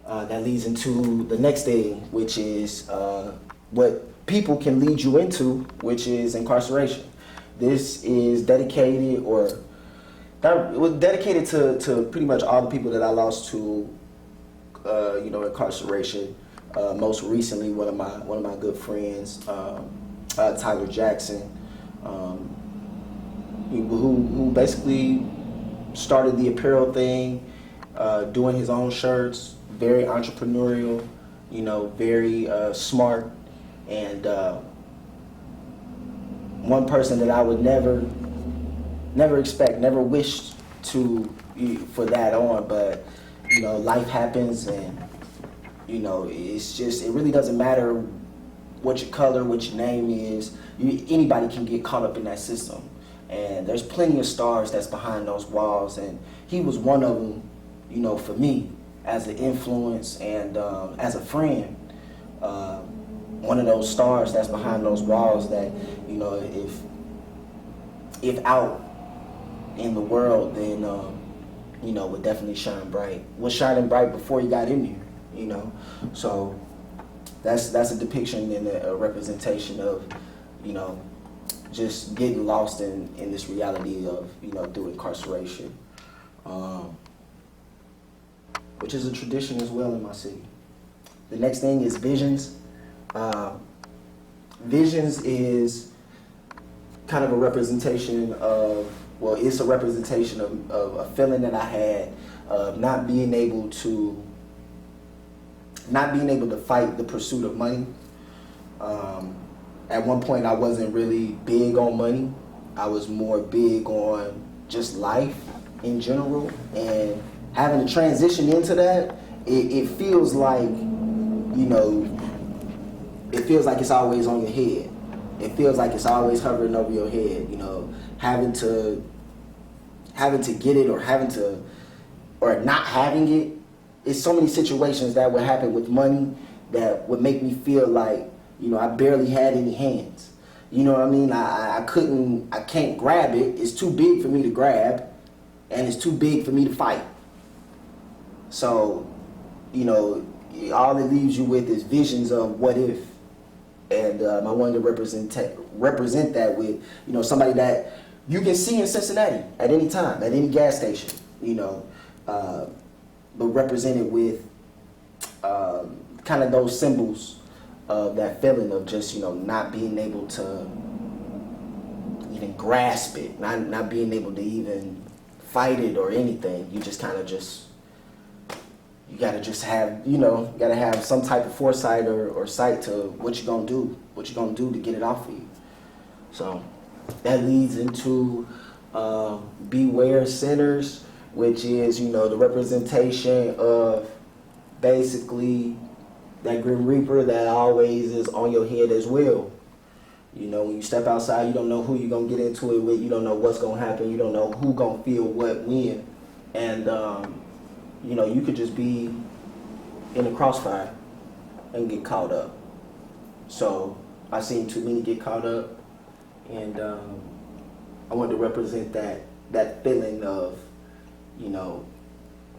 that leads into the next thing, which is what people can lead you into, which is incarceration. This is dedicated, or that it was dedicated to pretty much all the people that I lost to, incarceration. Most recently, one of my good friends, Tyler Jackson, who basically started the apparel thing, doing his own shirts, very entrepreneurial, very smart, and one person that I would never expect, never wished for that on, but life happens, and it's just, it really doesn't matter what your color, what your name is. Anybody can get caught up in that system, and there's plenty of stars that's behind those walls, and he was one of them. For me, as an influence and as a friend, one of those stars that's behind those walls that if out in the world, then would definitely shine bright. Was shining bright before he got in here, So that's a depiction and a representation of just getting lost in this reality of through incarceration, which is a tradition as well in my city. The next thing is visions. Visions is kind of a representation of, it's a representation of a feeling that I had of not being able to fight the pursuit of money. At one point, I wasn't really big on money. I was more big on just life in general, and having to transition into that, it feels like, it feels like it's always on your head. It feels like it's always hovering over your head, having to get it, or not having it. It's so many situations that would happen with money that would make me feel like, I barely had any hands. You know what I mean? I can't grab it. It's too big for me to grab, and it's too big for me to fight. So, all it leaves you with is visions of what if. And I wanted to represent that with, somebody that you can see in Cincinnati at any time, at any gas station, but represented with kind of those symbols of that feeling of just, not being able to even grasp it, not being able to even fight it or anything. You just kind of you gotta just have, gotta have some type of foresight or sight to what you're gonna do to get it off of you. So that leads into Beware Sinners, which is, the representation of basically that Grim Reaper that always is on your head as well. When you step outside, you don't know who you're gonna get into it with, you don't know what's gonna happen, you don't know who gonna feel what when, and you could just be in a crossfire and get caught up. So I've seen too many get caught up, and I wanted to represent that feeling of,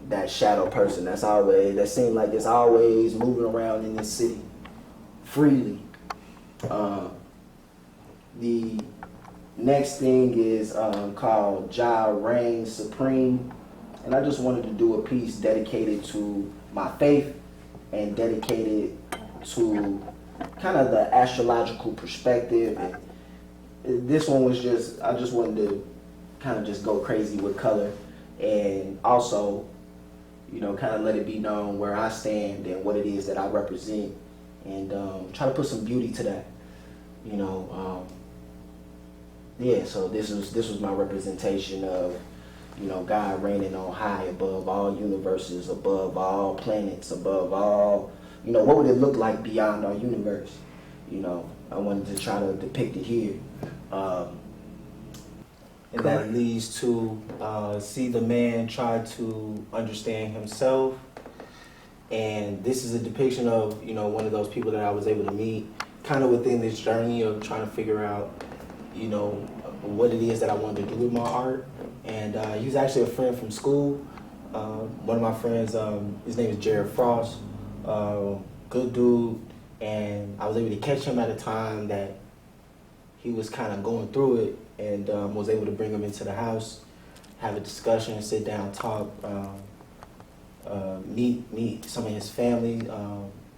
that shadow person that seems like it's always moving around in this city freely. The next thing is called Jah Reigns Supreme. And I just wanted to do a piece dedicated to my faith and dedicated to kind of the astrological perspective. And this one was I just wanted to kind of just go crazy with color, and also, kind of let it be known where I stand and what it is that I represent, and try to put some beauty to that. So this was my representation of, God reigning on high above all universes, above all planets, above all, what would it look like beyond our universe? I wanted to try to depict it here. And that leads to see the man try to understand himself. And this is a depiction of, one of those people that I was able to meet kind of within this journey of trying to figure out, what it is that I wanted to do with my art. And he's actually a friend from school. One of my friends, his name is Jared Frost, good dude, and I was able to catch him at a time that he was kind of going through it, and was able to bring him into the house, have a discussion, sit down, talk, meet some of his family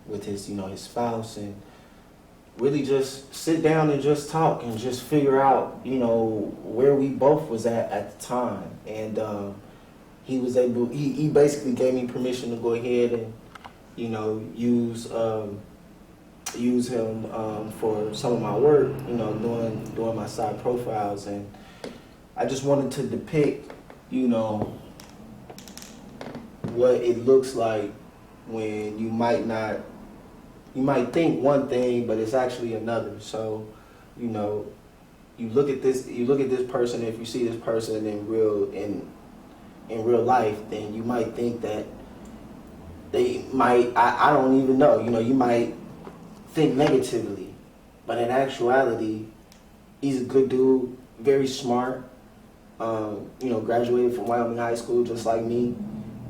with his his spouse, and really just sit down and just talk and just figure out where we both was at the time. And he was able he basically gave me permission to go ahead and use him for some of my work, doing my side profiles. And I just wanted to depict what it looks like when you might think one thing, but it's actually another. So, you look at this person. If you see this person in real life, then you might think that they might. I don't even know. You might think negatively, but in actuality, he's a good dude, very smart. Graduated from Wyoming High School just like me,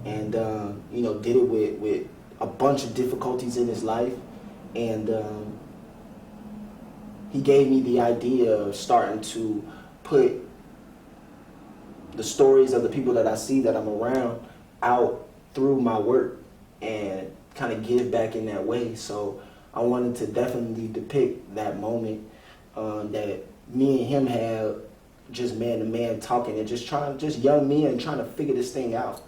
and did it with a bunch of difficulties in his life. And he gave me the idea of starting to put the stories of the people that I see that I'm around out through my work and kind of give back in that way. So I wanted to definitely depict that moment that me and him had, just man to man talking and just young men trying to figure this thing out.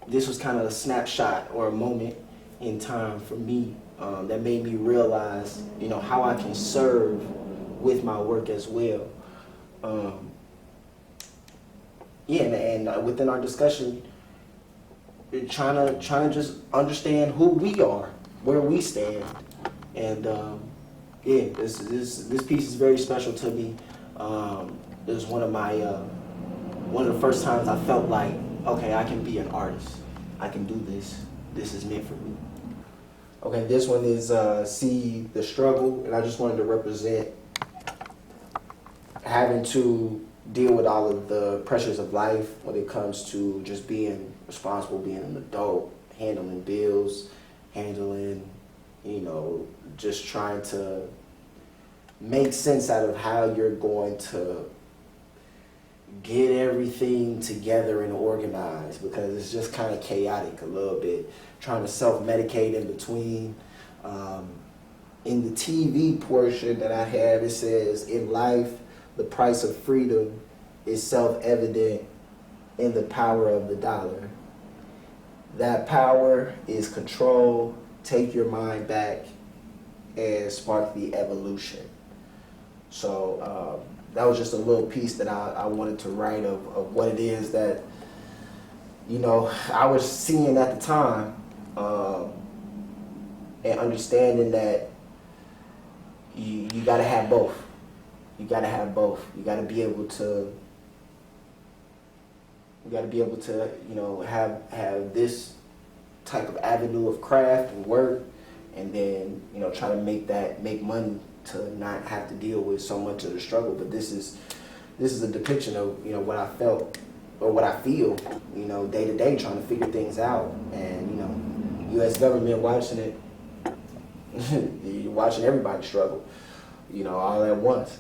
This was kind of a snapshot or a moment in time for me that made me realize, how I can serve with my work as well. And within our discussion, trying to just understand who we are, where we stand, and this piece is very special to me. It was one of the first times I felt like, okay, I can be an artist. I can do this. This is meant for me. Okay, this one is See the Struggle, and I just wanted to represent having to deal with all of the pressures of life when it comes to just being responsible, being an adult, handling bills, just trying to make sense out of how you're going to get everything together and organized, because it's just kind of chaotic a little bit. Trying to self-medicate in between. In the TV portion that I have, it says, in life, the price of freedom is self-evident in the power of the dollar. That power is control, take your mind back, and spark the evolution. So that was just a little piece that I wanted to write of what it is that, I was seeing at the time, and understanding that you got to have both. You got to have both. You got to be able to. You got to be able to, have this type of avenue of craft and work, and then, try to make money to not have to deal with so much of the struggle. But this is a depiction of, what I felt or what I feel, day to day, trying to figure things out. And, U.S. government watching it, you're watching everybody struggle, all at once.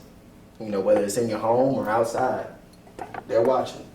Whether it's in your home or outside, they're watching.